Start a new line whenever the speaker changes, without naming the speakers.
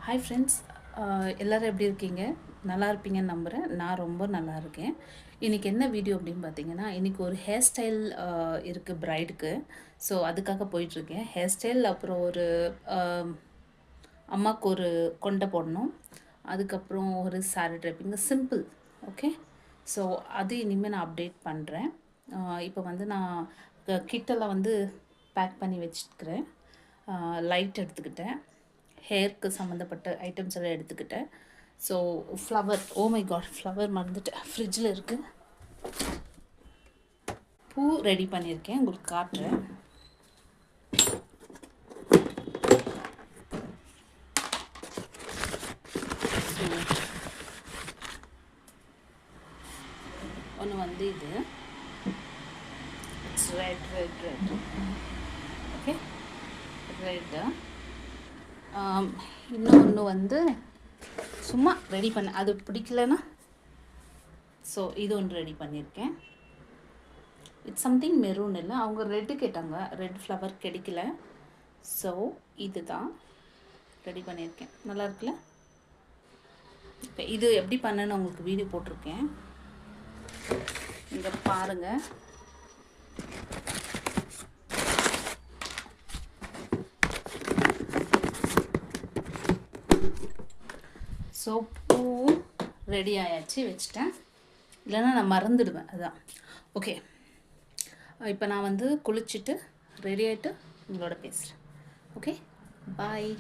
Hi friends, எல்லோரும் எப்படி இருக்கீங்க? நல்லா இருப்பீங்கன்னு நம்புகிறேன். நான் ரொம்ப நல்லா இருக்கேன். இன்றைக்கி என்ன வீடியோ அப்படின்னு பார்த்தீங்கன்னா, இன்றைக்கி ஒரு ஹேர் ஸ்டைல் இருக்குது பிரைடுக்கு. ஸோ அதுக்காக போயிட்டுருக்கேன். ஹேர் ஸ்டைல், அப்புறம் ஒரு அம்மாவுக்கு ஒரு கொண்டை போடணும், அதுக்கப்புறம் ஒரு sorry draping simple. Okay, so அது இனிமேல் நான் அப்டேட் பண்ணுறேன். இப்போ வந்து நான் கிட்டெல்லாம் வந்து பேக் பண்ணி வச்சுருக்கிறேன். லைட் எடுத்துக்கிட்டேன், ஹேருக்கு சம்மந்தப்பட்ட ஐட்டம்ஸ் எல்லாம் எடுத்துக்கிட்டேன். So flour, oh my god, flour மறந்துட்டேன், ஃப்ரிட்ஜில் இருக்குது. பூ ரெடி பண்ணியிருக்கேன், உங்களுக்கு காட்டுறேன். ஒன்று வந்து இது it's red red red okay, red. இன்னொன்று வந்து சும்மா ரெடி பண்ண, அது பிடிக்கலன்னா ஸோ இது ஒன்று ரெடி பண்ணியிருக்கேன். இட்ஸ் சம்திங் மெரூன் இல்லை, அவங்க ரெட்டு கேட்டாங்க, ரெட் ஃப்ளவர் கிடைக்கல. ஸோ இது தான் ரெடி பண்ணியிருக்கேன். நல்லா இருக்குல்ல? இப்போ இது எப்படி பண்ணேன்னு உங்களுக்கு வீடியோ போட்டிருக்கேன், இங்கே பாருங்கள். ஸோ பூ ரெடி ஆயாச்சு, வச்சுட்டேன். இல்லைன்னா நான் மறந்துடுவேன், அதுதான். ஓகே, இப்போ நான் வந்து குளிச்சுட்டு ரெடி ஆகிட்டு உங்களோட பேசுகிறேன். ஓகே, பாய்.